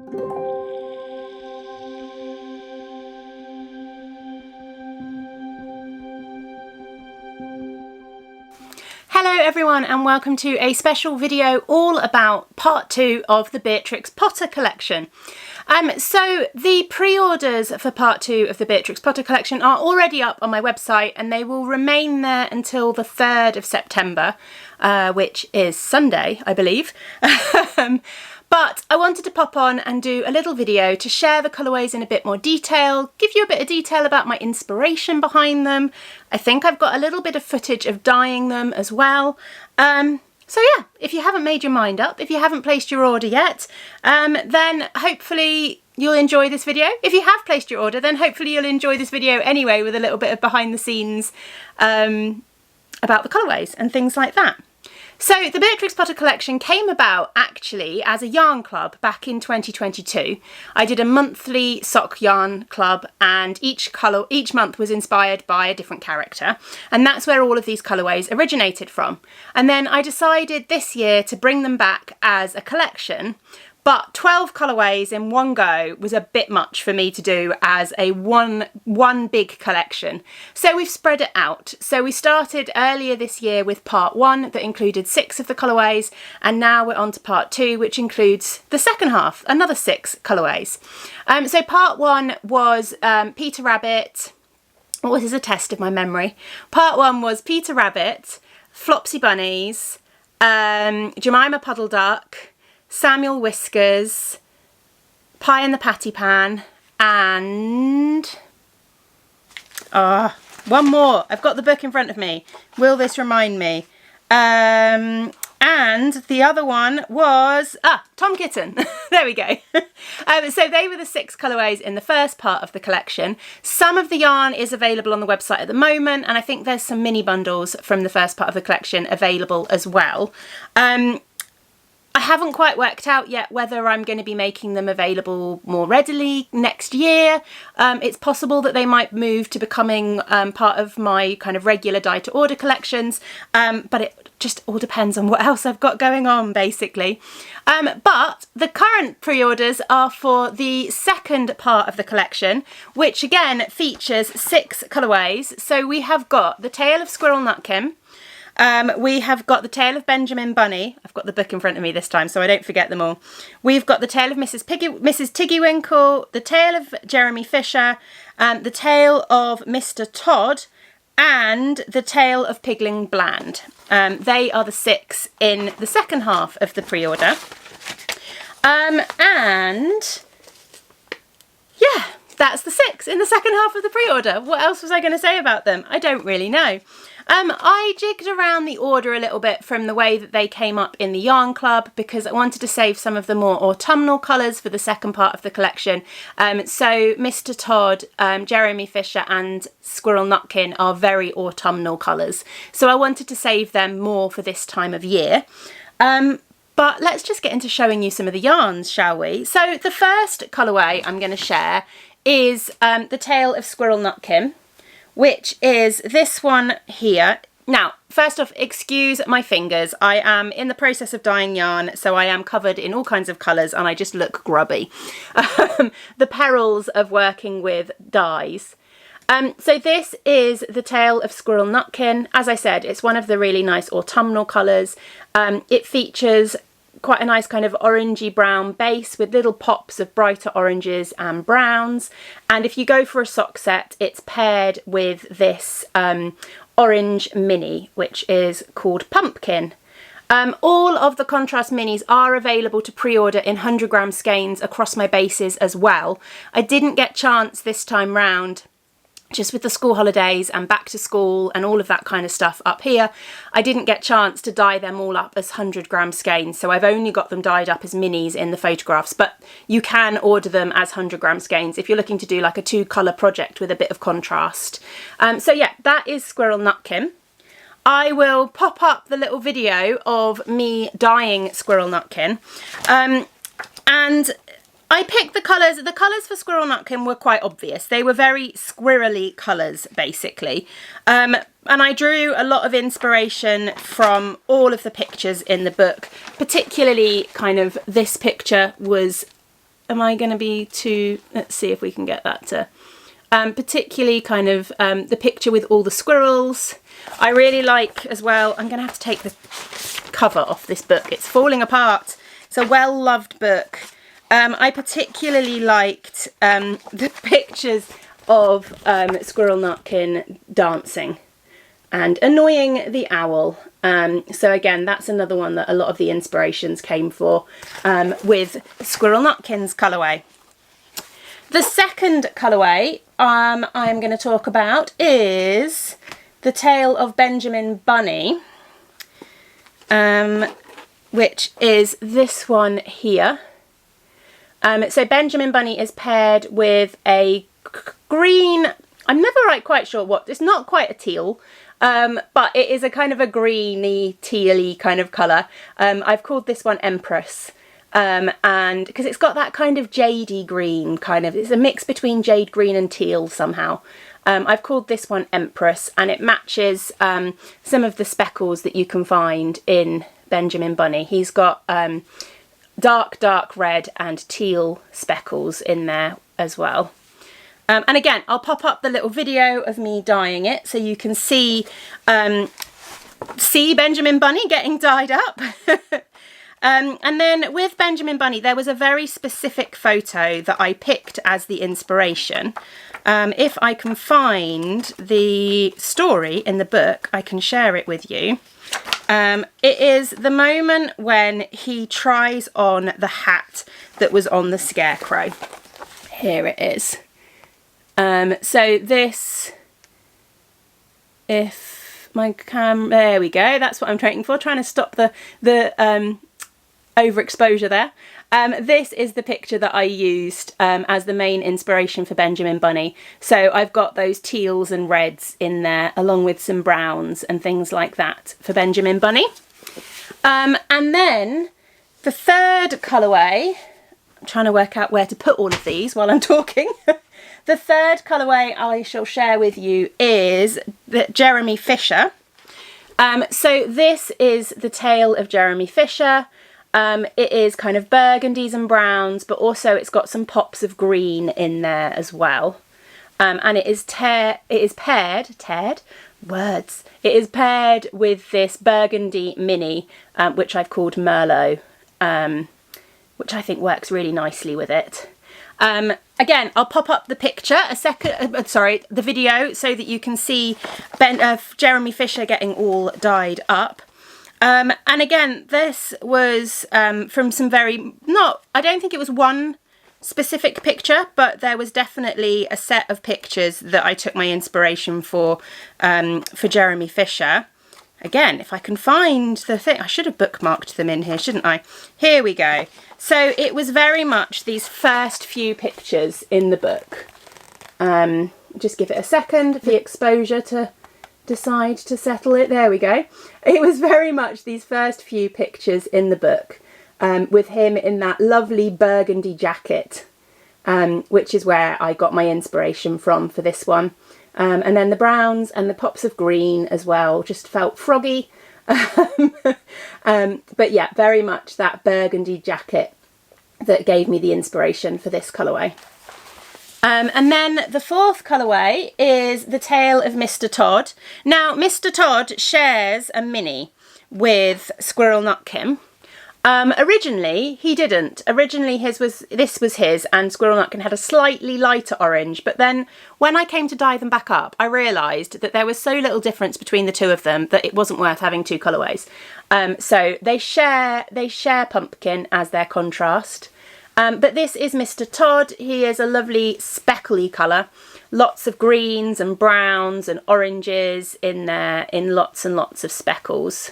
Hello everyone and welcome to a special video all about part 2 of the Beatrix Potter Collection. So the pre-orders for part 2 of the Beatrix Potter Collection are already up on my website and they will remain there until the 3rd of September, which is Sunday, I believe. But I wanted to pop on and do a little video to share the colourways in a bit more detail, give you a bit of detail about my inspiration behind them. I think I've got a little bit of footage of dyeing them as well. So yeah, if you haven't made your mind up, if you haven't placed your order yet, then hopefully you'll enjoy this video. If you have placed your order, then hopefully you'll enjoy this video anyway with a little bit of behind the scenes about the colourways and things like that. So the Beatrix Potter Collection came about actually as a yarn club back in 2022. I did a monthly sock yarn club and each month was inspired by a different character, and that's where all of these colourways originated from. And then I decided this year to bring them back as a collection, but 12 colourways in one go was a bit much for me to do as a one big collection. So we've spread it out. So we started earlier this year with part 1 that included 6 of the colourways, and now we're on to part 2, which includes the second half, another 6 colourways. So part 1 was Peter Rabbit. Oh, this is a test of my memory. Part 1 was Peter Rabbit, Flopsy Bunnies, Jemima Puddle Duck, Samuel Whiskers, Pie in the Patty Pan, and one more. I've got the book in front of me. Will this remind me? And the other one was Tom Kitten. There we go. So they were the 6 colourways in the first part of the collection. Some of the yarn is available on the website at the moment, and I think there's some mini bundles from the first part of the collection available as well. I haven't quite worked out yet whether I'm going to be making them available more readily next year. It's possible that they might move to becoming part of my kind of regular dye to order collections, but it just all depends on what else I've got going on, basically. But the current pre-orders are for the second part of the collection, which again features 6 colourways. So we have got the Tale of Squirrel Nutkin. We have got the Tale of Benjamin Bunny. I've got the book in front of me this time so I don't forget them all. We've got the Tale of Mrs. Tiggy Winkle, the Tale of Jeremy Fisher, the Tale of Mr. Todd, and the Tale of Piggling Bland. They are the 6 in the second half of the pre-order. And yeah, that's the 6 in the second half of the pre-order. What else was I going to say about them? I don't really know. I jigged around the order a little bit from the way that they came up in the yarn club because I wanted to save some of the more autumnal colours for the second part of the collection. So Mr. Todd, Jeremy Fisher and Squirrel Nutkin are very autumnal colours. So I wanted to save them more for this time of year. But let's just get into showing you some of the yarns, shall we? So the first colourway I'm going to share is the Tale of Squirrel Nutkin, which is this one here. Now, first off, excuse my fingers. I am in the process of dyeing yarn, so I am covered in all kinds of colours and I just look grubby. The perils of working with dyes. So this is the Tale of Squirrel Nutkin. As I said, it's one of the really nice autumnal colours. It features quite a nice kind of orangey brown base with little pops of brighter oranges and browns, and if you go for a sock set it's paired with this orange mini which is called Pumpkin. All of the contrast minis are available to pre-order in 100-gram skeins across my bases as well. I didn't get chance this time round, just with the school holidays and back to school and all of that kind of stuff up here, I didn't get chance to dye them all up as 100-gram skeins, so I've only got them dyed up as minis in the photographs, but you can order them as 100-gram skeins if you're looking to do like a 2-colour project with a bit of contrast. So yeah, that is Squirrel Nutkin. I will pop up the little video of me dyeing Squirrel Nutkin. And I picked the colours. The colours for Squirrel Nutkin were quite obvious. They were very squirrely colours, basically. And I drew a lot of inspiration from all of the pictures in the book. Particularly kind of this picture was am I going to be too... Let's see if we can get that to... particularly kind of the picture with all the squirrels. I really like as well... I'm going to have to take the cover off this book. It's falling apart. It's a well-loved book. I particularly liked the pictures of Squirrel Nutkin dancing and annoying the owl. So again, that's another one that a lot of the inspirations came for with Squirrel Nutkin's colourway. The second colourway I'm going to talk about is The Tale of Benjamin Bunny, which is this one here. So Benjamin Bunny is paired with a green, I'm never quite sure what, it's not quite a teal, but it is a kind of a greeny, tealy kind of colour. I've called this one Empress, and because it's got that kind of jadey green, it's a mix between jade green and teal somehow. I've called this one Empress, and it matches some of the speckles that you can find in Benjamin Bunny. He's got dark red and teal speckles in there as well. And again, I'll pop up the little video of me dyeing it so you can see Benjamin Bunny getting dyed up. And then with Benjamin Bunny, there was a very specific photo that I picked as the inspiration. If I can find the story in the book, I can share it with you. It is the moment when he tries on the hat that was on the scarecrow. Here it is. So this, if my there we go, that's what I'm trying to stop the overexposure there. This is the picture that I used as the main inspiration for Benjamin Bunny. So I've got those teals and reds in there, along with some browns and things like that for Benjamin Bunny. And then the third colourway, I'm trying to work out where to put all of these while I'm talking. The third colourway I shall share with you is the Jeremy Fisher. So this is the Tale of Jeremy Fisher. It is kind of burgundies and browns, but also it's got some pops of green in there as well. And it is paired with this burgundy mini, which I've called Merlot, which I think works really nicely with it. Again, I'll pop up the picture the video, so that you can see Jeremy Fisher getting all dyed up. And again, this was from some I don't think it was one specific picture, but there was definitely a set of pictures that I took my inspiration for Jeremy Fisher. Again, if I can find the thing, I should have bookmarked them in here, shouldn't I? Here we go. So it was very much these first few pictures in the book. Just give it a second for the exposure to decide to settle it. There we go. It was very much these first few pictures in the book, with him in that lovely burgundy jacket, which is where I got my inspiration from for this one. And then the browns and the pops of green as well just felt froggy. But yeah, very much that burgundy jacket that gave me the inspiration for this colourway. And then the fourth colourway is The Tale of Mr. Todd. Now, Mr. Todd shares a mini with Squirrel Nutkin. Originally, he didn't. Originally, this was his, and Squirrel Nutkin had a slightly lighter orange. But then, when I came to dye them back up, I realised that there was so little difference between the two of them that it wasn't worth having two colourways. So they share pumpkin as their contrast. But this is Mr. Todd. He is a lovely speckly colour. Lots of greens and browns and oranges in there, in lots and lots of speckles.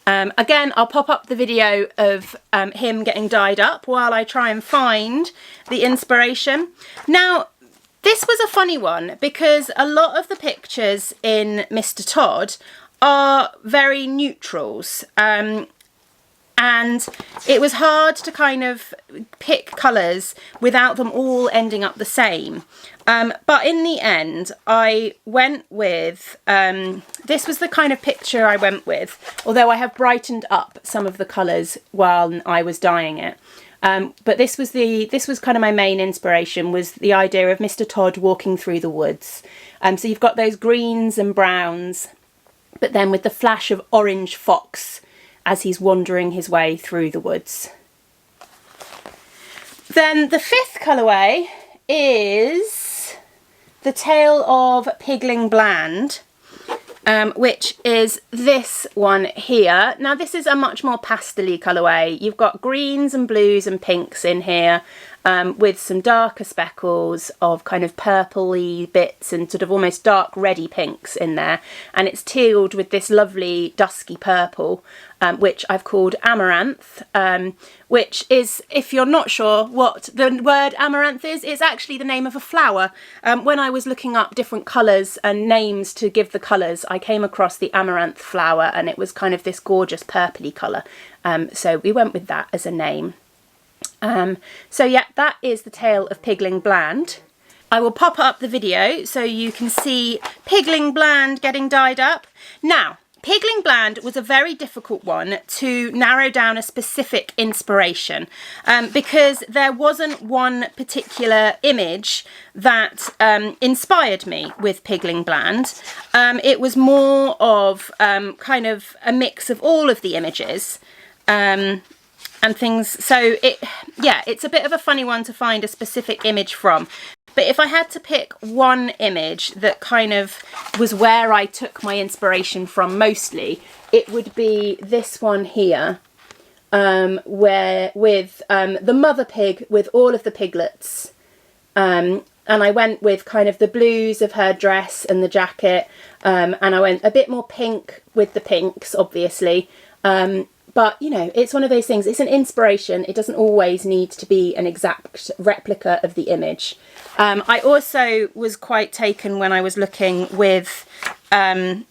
Again, I'll pop up the video of him getting dyed up while I try and find the inspiration. Now, this was a funny one because a lot of the pictures in Mr. Todd are very neutrals. And it was hard to kind of pick colours without them all ending up the same. But in the end, I went with, this was the kind of picture I went with, although I have brightened up some of the colours while I was dyeing it. But this was kind of my main inspiration, was the idea of Mr. Todd walking through the woods. So you've got those greens and browns, but then with the flash of orange fox as he's wandering his way through the woods. Then the fifth colourway is the Tale of Piggling Bland, which is this one here. Now this is a much more pastel-y colourway. You've got greens and blues and pinks in here, with some darker speckles of kind of purpley bits and sort of almost dark reddy pinks in there. And it's tealed with this lovely dusky purple, which I've called amaranth, which is, if you're not sure what the word amaranth is, it's actually the name of a flower. When I was looking up different colours and names to give the colours, I came across the amaranth flower, and it was kind of this gorgeous purpley colour. So we went with that as a name. So yeah, that is the Tale of Piggling Bland. I will pop up the video so you can see Piggling Bland getting dyed up. Now, Piggling Bland was a very difficult one to narrow down a specific inspiration, because there wasn't one particular image that inspired me with Piggling Bland. It was more of kind of a mix of all of the images. And things, so it's a bit of a funny one to find a specific image from. But if I had to pick one image that kind of was where I took my inspiration from mostly, it would be this one here, where with the mother pig with all of the piglets. And I went with kind of the blues of her dress and the jacket, and I went a bit more pink with the pinks, obviously. But, you know, it's one of those things, it's an inspiration. It doesn't always need to be an exact replica of the image. I also was quite taken when I was looking with the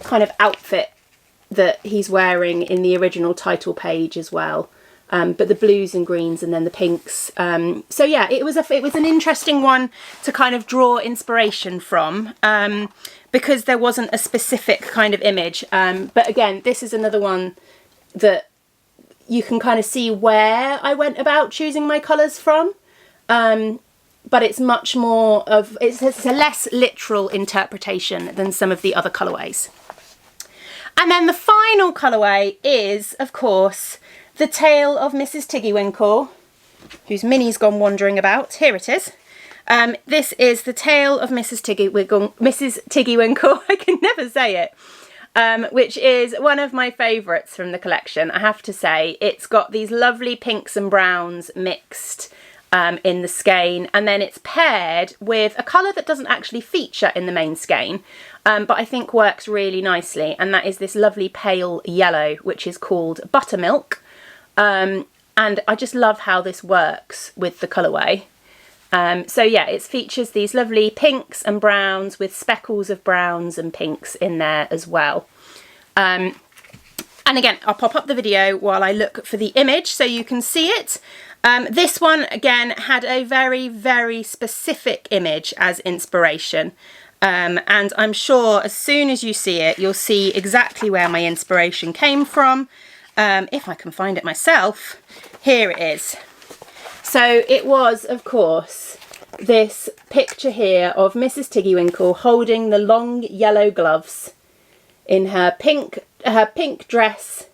kind of outfit that he's wearing in the original title page as well. But the blues and greens and then the pinks. So yeah, it was an interesting one to kind of draw inspiration from, because there wasn't a specific kind of image. But again, this is another one that you can kind of see where I went about choosing my colours from. But it's much more of, it's a less literal interpretation than some of the other colourways. And then the final colourway is, of course, the Tale of Mrs. Tiggy Winkle, whose Minnie's gone wandering about. Here it is. This is the Tale of Mrs. Tiggy Winkle. I can never say it. Which is one of my favourites from the collection, I have to say. It's got these lovely pinks and browns mixed in the skein, and then it's paired with a colour that doesn't actually feature in the main skein, but I think works really nicely, and that is this lovely pale yellow, which is called Buttermilk. And I just love how this works with the colourway. So yeah, it features these lovely pinks and browns with speckles of browns and pinks in there as well. And again, I'll pop up the video while I look for the image so you can see it. This one, again, had a very, very specific image as inspiration. And I'm sure as soon as you see it, you'll see exactly where my inspiration came from. If I can find it myself, here it is. So it was, of course, this picture here of Mrs. Tiggy Winkle holding the long yellow gloves in her pink dress,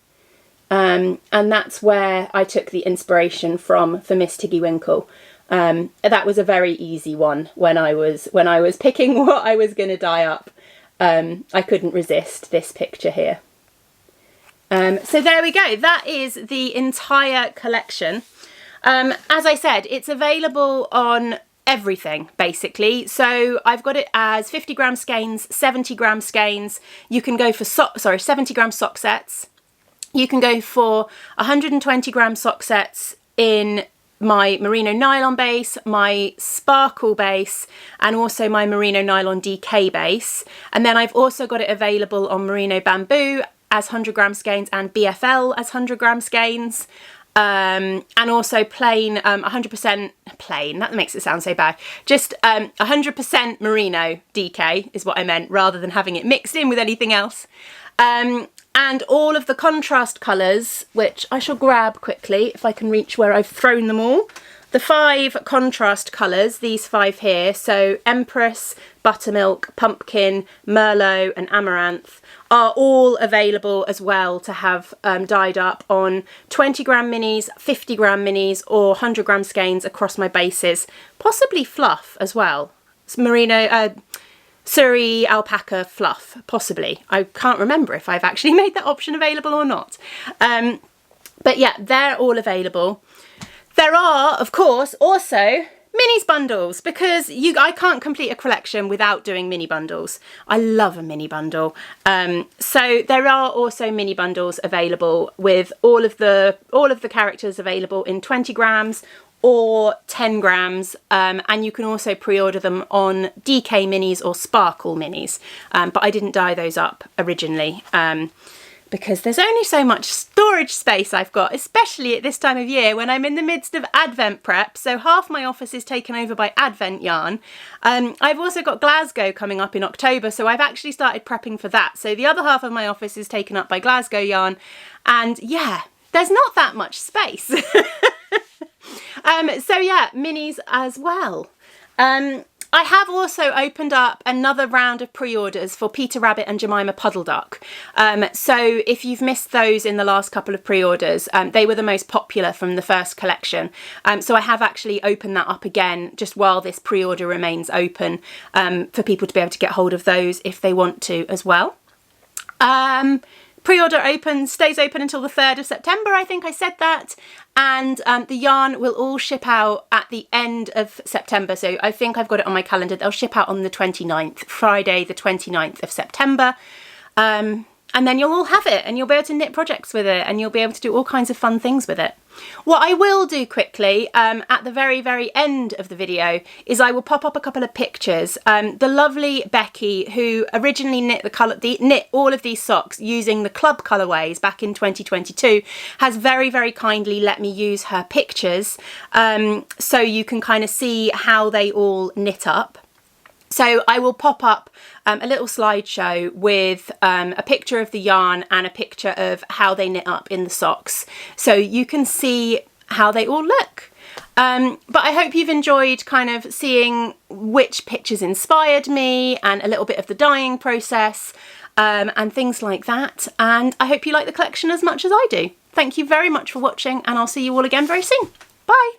and that's where I took the inspiration from for Miss Tiggy Winkle. That was a very easy one when I was picking what I was going to dye up. I couldn't resist this picture here. So there we go. That is the entire collection. As I said, it's available on everything basically. So I've got it as 50 gram skeins, 70 gram skeins. You can go for 70 gram sock sets. You can go for 120 gram sock sets in my merino nylon base, my sparkle base, and also my merino nylon DK base. And then I've also got it available on merino bamboo as 100 gram skeins and BFL as 100 gram skeins. And also plain, 100% plain, that makes it sound so bad, just 100% merino DK is what I meant, rather than having it mixed in with anything else. and all of the contrast colours, which I shall grab quickly if I can reach where I've thrown them all. The 5 contrast colours, these 5 here, so Empress, Buttermilk, Pumpkin, Merlot and Amaranth, are all available as well to have dyed up on 20 gram minis, 50 gram minis or 100 gram skeins across my bases, possibly fluff as well. It's merino, Surrey alpaca fluff, possibly. I can't remember if I've actually made that option available or not. But yeah, they're all available. There are, of course, also minis bundles, because I can't complete a collection without doing mini bundles. I love a mini bundle. So there are also mini bundles available with all of the characters available in 20 grams or 10 grams, and you can also pre-order them on DK minis or Sparkle minis, but I didn't dye those up originally because there's only so much storage space I've got, especially at this time of year when I'm in the midst of Advent prep. So half my office is taken over by Advent yarn. I've also got Glasgow coming up in October, so I've actually started prepping for that. So the other half of my office is taken up by Glasgow yarn, and yeah, there's not that much space. So yeah, minis as well. I have also opened up another round of pre-orders for Peter Rabbit and Jemima Puddle Duck. So if you've missed those in the last couple of pre-orders, they were the most popular from the first collection. So I have actually opened that up again just while this pre-order remains open, for people to be able to get hold of those if they want to as well. Pre-order stays open until the 3rd of September, I think I said that, and the yarn will all ship out at the end of September, so I think I've got it on my calendar. They'll ship out on the 29th, Friday the 29th of September, and then you'll all have it and you'll be able to knit projects with it and you'll be able to do all kinds of fun things with it. What I will do quickly at the very end of the video is I will pop up a couple of pictures. The lovely Becky, who originally knit all of these socks using the club colorways back in 2022, has very kindly let me use her pictures, so you can kind of see how they all knit up. So I will pop up a little slideshow with a picture of the yarn and a picture of how they knit up in the socks, so you can see how they all look. But I hope you've enjoyed kind of seeing which pictures inspired me and a little bit of the dyeing process and things like that. And I hope you like the collection as much as I do. Thank you very much for watching, and I'll see you all again very soon. Bye!